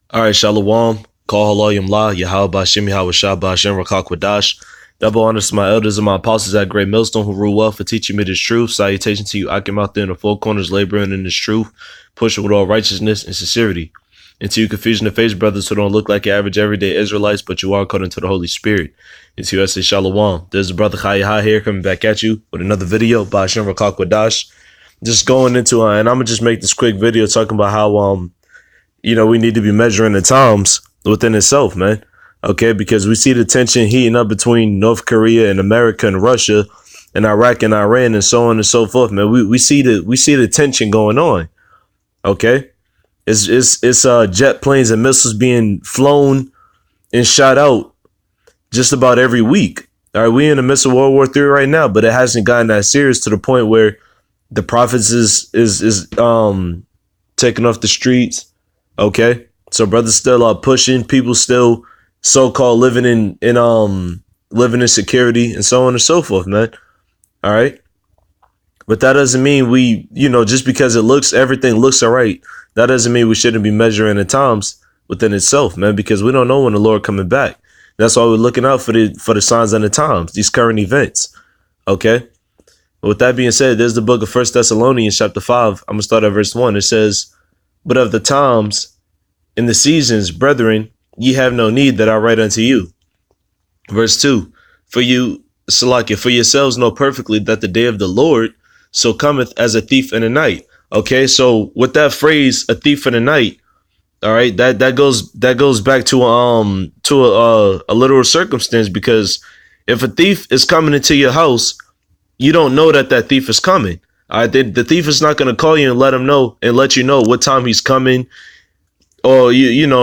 All right, Shalom. Call halalyam la Yahawah Yahawashi Rakakwadash. Double honors to my elders and my apostles at Great Millstone who rule well for teaching me this truth. Salutation to you, I came out there in the four corners, laboring in this truth, pushing with all righteousness and sincerity. And to you, confusion of face brothers who don't look like your average everyday Israelites, but you are according to the Holy Spirit. And to you, I say Shalom. There's the brother Yahawah here coming back at you with another video by Hashem Rakakwadash. Just going into and I'm gonna just make this quick video talking about how we need to be measuring the times within itself, man. Okay, because we see the tension heating up between North Korea and America and Russia and Iraq and Iran and so on and so forth, man. We see the tension going on. Okay, it's jet planes and missiles being flown and shot out just about every week. All right, we in the midst of World War III right now, but it hasn't gotten that serious to the point where the prophets is taking off the streets. Okay, so brothers still pushing, people still so-called living in security and so on and so forth, man. All right, but that doesn't mean we, just because everything looks all right, that doesn't mean we shouldn't be measuring the times within itself, man, because we don't know when the Lord coming back. That's why we're looking out for the signs and the times, these current events. Okay, with that being said, there's the book of 1 Thessalonians chapter 5. I'm gonna start at verse 1. It says, "But of the times and the seasons, brethren, ye have no need that I write unto you." Verse 2, "For you, Salakia, for yourselves know perfectly that the day of the Lord so cometh as a thief in the night." Okay, so with that phrase, a thief in the night, all right, that goes back to a literal circumstance, because if a thief is coming into your house, you don't know that thief is coming. All right, the thief is not going to call you and let you know what time he's coming, or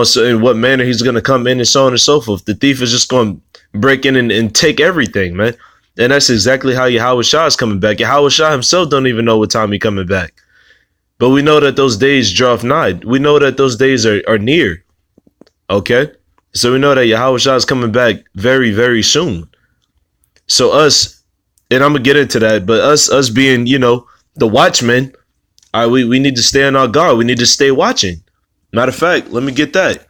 so in what manner he's going to come in and so on and so forth. The thief is just going to break in and take everything, man. And that's exactly how Yahawashi is coming back. Yahawashi himself don't even know what time he's coming back. But we know that those days draweth nigh. We know that those days are near. Okay? So we know that Yahawashi is coming back very, very soon. So us, and I'm going to get into that, but us being, the watchmen, all right, we need to stay on our guard. We need to stay watching. Matter of fact, let me get that.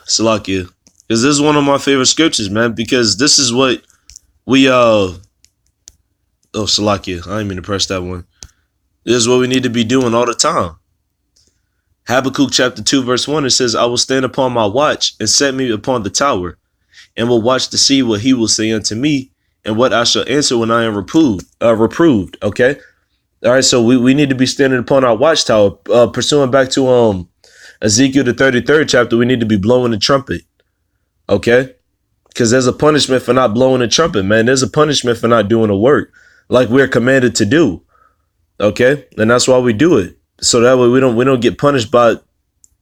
Salakia. Because this is one of my favorite scriptures, man, because this is what we oh, Salakia. I didn't mean to press that one. This is what we need to be doing all the time. Habakkuk chapter 2 verse 1, it says, "I will stand upon my watch and set me upon the tower, and will watch to see what he will say unto me, and what I shall answer when I am reproved." Okay. All right. So we need to be standing upon our watchtower, pursuing back to Ezekiel the 33rd chapter. We need to be blowing the trumpet. Okay. Because there's a punishment for not blowing the trumpet, man. There's a punishment for not doing the work like we're commanded to do. Okay. And that's why we do it. So that way we don't get punished by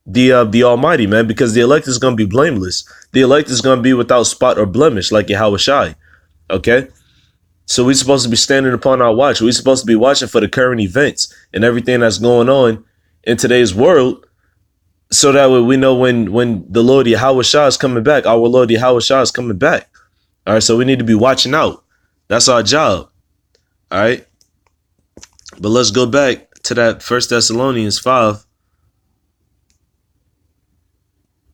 the Almighty, man, because the elect is going to be blameless. The elect is going to be without spot or blemish, like Yahawashi. Okay, so we're supposed to be standing upon our watch. We're supposed to be watching for the current events and everything that's going on in today's world, so that way we know when the Lord Yahawashi is coming back. Our Lord Yahawashi is coming back. All right, so we need to be watching out. That's our job. All right, but let's go back to that 1 Thessalonians 5.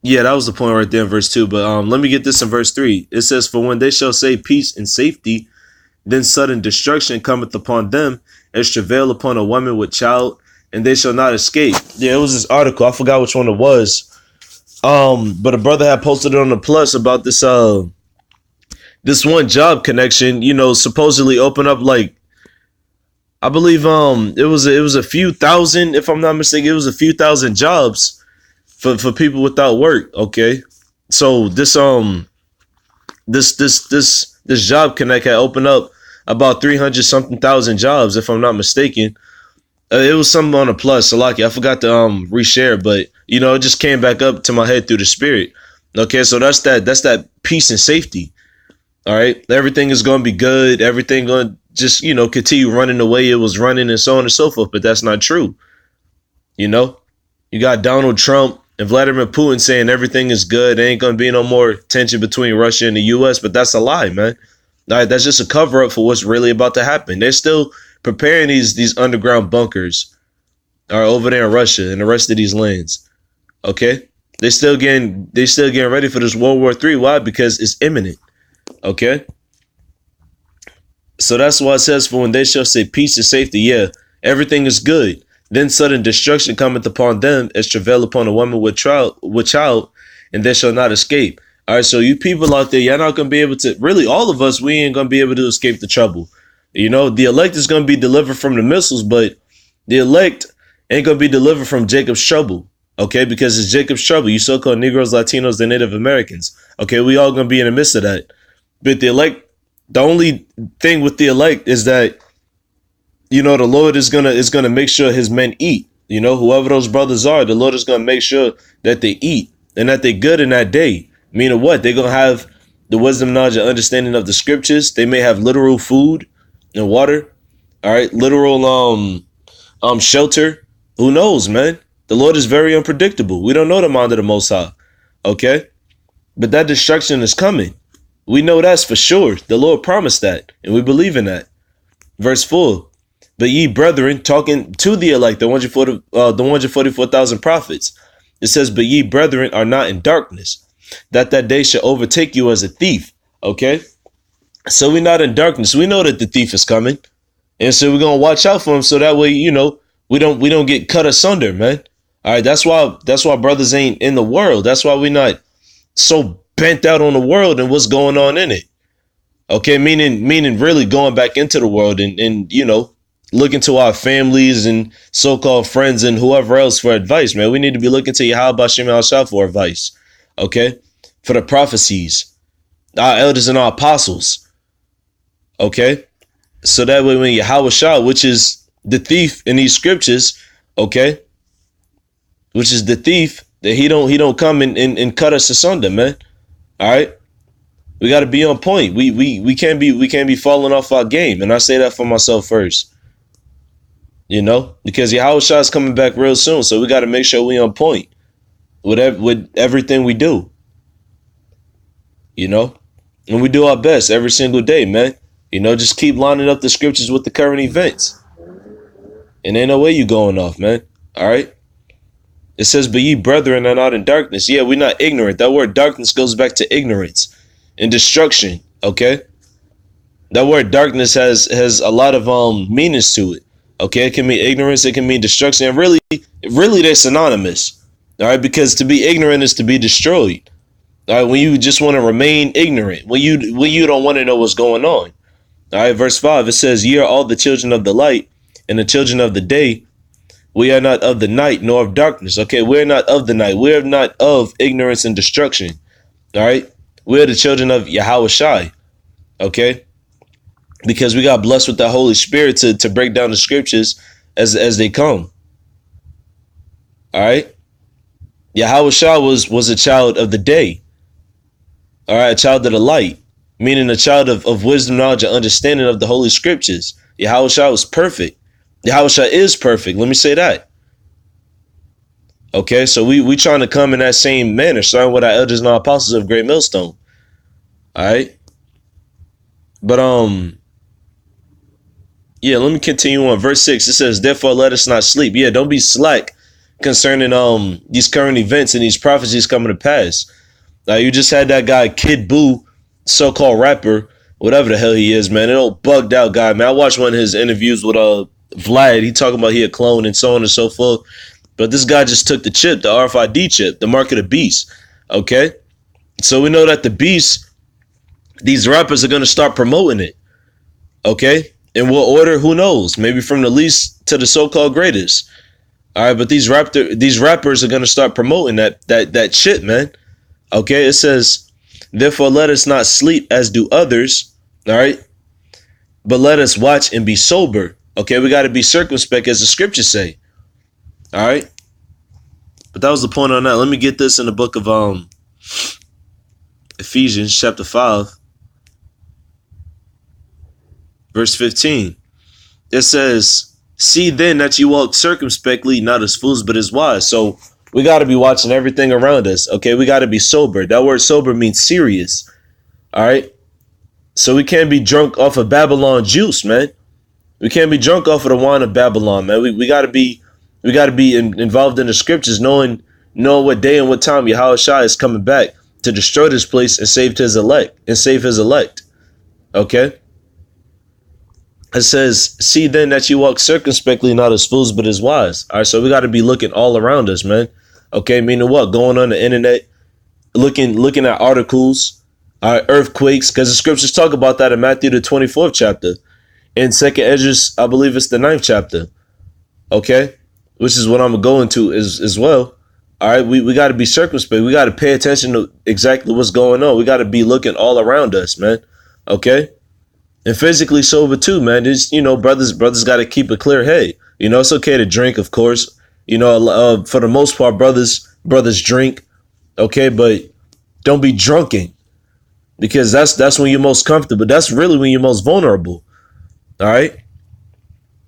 Yeah, that was the point right there in verse 2. But let me get this in verse 3. It says, "For when they shall say peace and safety, then sudden destruction cometh upon them, as travail upon a woman with child, and they shall not escape." Yeah, it was this article. I forgot which one it was. But a brother had posted it on the plus about this this one job connection, supposedly open up, like, I believe it was a few thousand, if I'm not mistaken, it was a few thousand jobs for people without work. Okay, so this job connect had opened up about 300 something thousand jobs, if I'm not mistaken. It was something on a plus. So lucky, I forgot to reshare, but it just came back up to my head through the spirit. Okay, so that's that peace and safety. All right, everything is going to be good. Everything going to just continue running the way it was running and so on and so forth. But that's not true. You got Donald Trump and Vladimir Putin saying everything is good. There ain't going to be no more tension between Russia and the U.S., but that's a lie, man. All right, that's just a cover up for what's really about to happen. They're still preparing these underground bunkers over there in Russia and the rest of these lands. Okay, they still getting ready for this World War III. Why? Because it's imminent. Okay, so that's why it says, for when they shall say peace and safety, yeah, everything is good. Then sudden destruction cometh upon them as travail upon a woman with child, and they shall not escape. All right, so you people out there, y'all not gonna be able to. Really, all of us, we ain't gonna be able to escape the trouble. You know, the elect is gonna be delivered from the missiles, but the elect ain't gonna be delivered from Jacob's trouble. Okay, because it's Jacob's trouble. You so-called Negroes, Latinos, and Native Americans. Okay, we all gonna be in the midst of that. But the elect, the only thing with the elect is that, you know, the Lord is gonna make sure his men eat. You know, whoever those brothers are, the Lord is gonna make sure that they eat and that they good in that day. Meaning what? They're gonna have the wisdom, knowledge, and understanding of the scriptures. They may have literal food and water. All right, literal shelter. Who knows, man? The Lord is very unpredictable. We don't know the mind of the Most High. Okay, but that destruction is coming. We know that's for sure. The Lord promised that, and we believe in that. Verse 4. But ye brethren, talking to the elect, the 144,000 prophets, it says, but ye brethren are not in darkness, that day shall overtake you as a thief. Okay, so we're not in darkness. We know that the thief is coming, and so we're gonna watch out for him, so that way, you know, we don't get cut asunder, man. All right, that's why brothers ain't in the world. That's why we're not so bent out on the world and what's going on in it. Okay, meaning really going back into the world and you know, looking to our families and so-called friends and whoever else for advice, man. We need to be looking to Yahawashi for advice. Okay, for the prophecies, our elders and our apostles. Okay, so that way when Yahawashi, which is the thief in these scriptures, okay, which is the thief, that he don't come and cut us asunder, man. All right, we got to be on point. We can't be falling off our game, and I say that for myself first. You know, because Yahawashi is coming back real soon, so we got to make sure we on point with everything we do. You know, and we do our best every single day, man. You know, just keep lining up the scriptures with the current events, and ain't no way you going off, man. All right. It says, but ye brethren are not in darkness. Yeah, we're not ignorant. That word darkness goes back to ignorance and destruction. Okay. That word darkness has a lot of meanings to it. Okay, it can mean ignorance, it can mean destruction, and really they're synonymous. All right, because to be ignorant is to be destroyed. All right, when you just want to remain ignorant, when you don't want to know what's going on. All right, verse 5, it says, ye are all the children of the light and the children of the day. We are not of the night nor of darkness. Okay, we're not of the night. We're not of ignorance and destruction. All right, we're the children of Yahawashi. Okay, because we got blessed with the Holy Spirit to break down the scriptures as they come. All right, Yahawashi was a child of the day. All right, a child of the light, meaning a child of wisdom, knowledge, and understanding of the Holy Scriptures. Yahawashi was perfect. Yahawashi is perfect. Let me say that. Okay, so we trying to come in that same manner, starting with our elders and our apostles of Great Millstone. All right, but yeah, let me continue on. Verse 6, it says, therefore let us not sleep. Yeah, don't be slack concerning these current events and these prophecies coming to pass. Now, you just had that guy Kid Buu, so-called rapper, whatever the hell he is, man. An old bugged out guy, man. I watched one of his interviews with Vlad. He talking about he a clone and so on and so forth. But this guy just took the chip, the RFID chip, the mark of the beast. Okay, so we know that the beast, these rappers are gonna start promoting it. Okay, in what order? Who knows? Maybe from the least to the so-called greatest. All right, but these rappers are gonna start promoting that shit, man. Okay, it says, therefore let us not sleep as do others. All right, but let us watch and be sober. Okay, we got to be circumspect, as the scriptures say. All right, but that was the point on that. Let me get this in the book of Ephesians chapter 5, verse 15. It says, see then that you walk circumspectly, not as fools, but as wise. So we got to be watching everything around us. Okay, we got to be sober. That word sober means serious. All right, so we can't be drunk off of Babylon juice, man. We can't be drunk off of the wine of Babylon, man. We got to be involved in the scriptures, knowing knowing what day and what time Yahawashi is coming back to destroy this place and save his elect. Okay? It says, see then that you walk circumspectly, not as fools, but as wise. All right, so we got to be looking all around us, man. Okay, meaning what? Going on the internet, looking at articles, earthquakes, because the scriptures talk about that in Matthew the 24th chapter. In 2nd Esdras, I believe it's the 9th chapter. Okay, which is what I'm going to go into as well. All right, we got to be circumspect. We got to pay attention to exactly what's going on. We got to be looking all around us, man. Okay, and physically sober too, man. Just, brothers got to keep a clear head. It's okay to drink, of course. For the most part, brothers drink. Okay, but don't be drunken, because that's when you're most comfortable. That's really when you're most vulnerable. All right.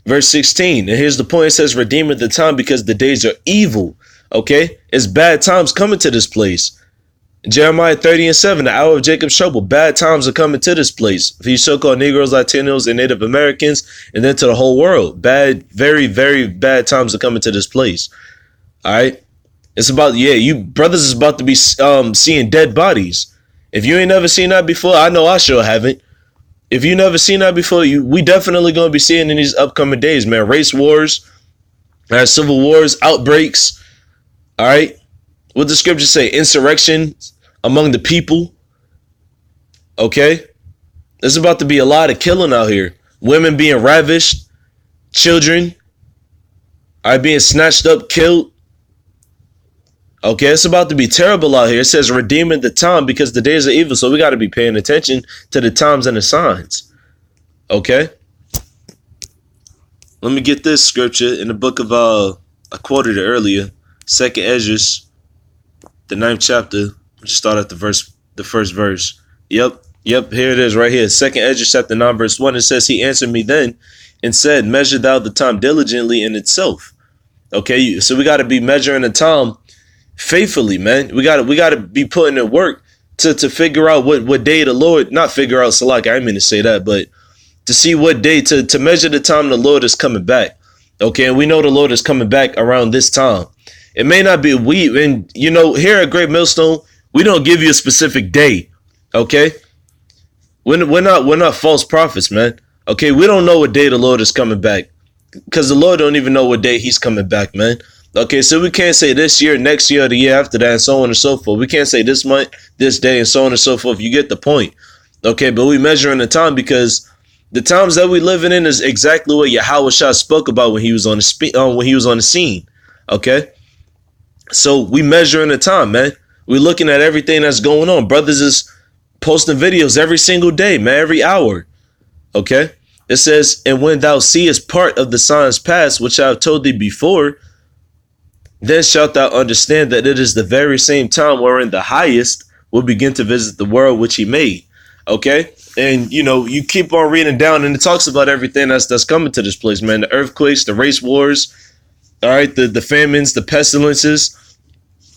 Verse 16. And here's the point. It says, redeem at the time, because the days are evil. Okay. It's bad times coming to this place. Jeremiah 30:7, the hour of Jacob's trouble. Bad times are coming to this place for you so-called Negroes, Latinos, and Native Americans, and then to the whole world. Bad, very, very bad times are coming to this place. All right. It's about, you brothers is about to be seeing dead bodies. If you ain't never seen that before, I know I sure haven't. If you never seen that before, we definitely going to be seeing in these upcoming days, man. Race wars, civil wars, outbreaks. All right. What the scriptures say? Insurrection among the people. Okay. There's about to be a lot of killing out here. Women being ravished. Children are being snatched up, killed. Okay, it's about to be terrible out here. It says redeeming the time, because the days are evil. So we got to be paying attention to the times and the signs. Okay. Let me get this scripture in the book of, I quoted it earlier. 2nd Esdras, the 9th chapter. Just start at the first verse. Yep, here it is right here. 2nd Esdras chapter 9 verse 1. It says, he answered me then and said, measure thou the time diligently in itself. Okay, so we got to be measuring the time faithfully, man. We got to be putting in work to figure out what day the Lord, not figure out, Salak, I didn't mean to say that, but to see what day, to measure the time the Lord is coming back. Okay, and we know the Lord is coming back around this time. It may not be and here at Great Millstone, we don't give you a specific day. Okay, we're not false prophets, man. Okay, we don't know what day the Lord is coming back, because the Lord don't even know what day he's coming back, man. Okay, so we can't say this year, next year, the year after that, and so on and so forth. We can't say this month, this day, and so on and so forth. You get the point. Okay, but we measuring the time, because the times that we living in is exactly what Yahawashi spoke about when he was on the scene. Okay, so we measuring the time, man. We looking at everything that's going on. Brothers is posting videos every single day, man, every hour. Okay, it says, and when thou seest part of the signs past, which I have told thee before, then shalt thou understand that it is the very same time wherein the highest will begin to visit the world which he made. Okay. And you keep on reading down, and it talks about everything that's coming to this place, man. The earthquakes, the race wars, all right, the famines, the pestilences,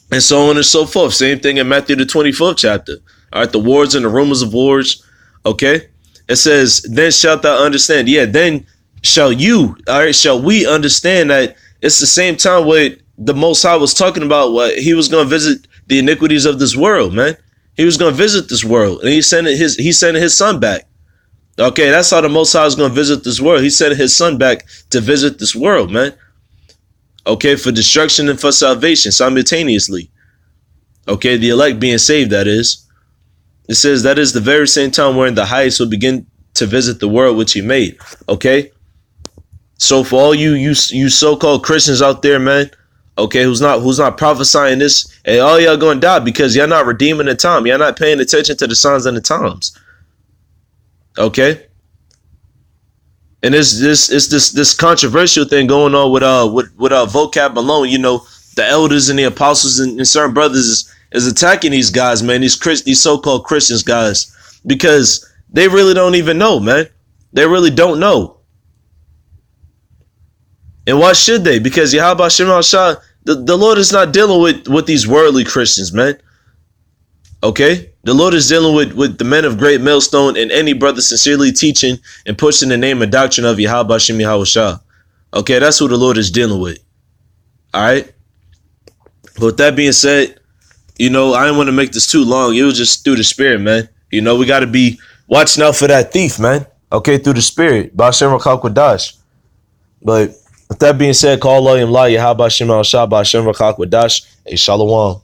and so on and so forth. Same thing in Matthew the 24th chapter. All right, the wars and the rumors of wars. Okay. It says, then shalt thou understand. Yeah, then shall we understand that it's the same time where the Most High was talking about what he was going to visit the iniquities of this world, man. He was going to visit this world, and he's sending his son back. Okay, that's how the Most High is going to visit this world. He sent his son back to visit this world, man. Okay, for destruction and for salvation simultaneously. Okay, the elect being saved, that is. It says that is the very same time wherein the highest will begin to visit the world which he made. Okay, so for all you so-called Christians out there, man, okay, who's not prophesying this, and all y'all gonna die because y'all not redeeming the time. Y'all not paying attention to the signs and the times. Okay, and it's this controversial thing going on with vocab alone. The elders and the apostles and certain brothers is attacking these guys, man. These so-called Christians guys, because they really don't even know, man. They really don't know. And why should they? Because Yahawashi, the Lord is not dealing with these worldly Christians, man. Okay? The Lord is dealing with the men of Great Millstone and any brother sincerely teaching and pushing the name and doctrine of Yahawashi. Okay, that's who the Lord is dealing with. All right? But with that being said, I didn't want to make this too long. It was just through the spirit, man. We got to be watching out for that thief, man. Okay, through the spirit. Ba'ashem Rakak Wadash. But with that being said, call halalyam la Yahawashi Shah Ba'ashem Rakak Wadash. Hey, Shalom.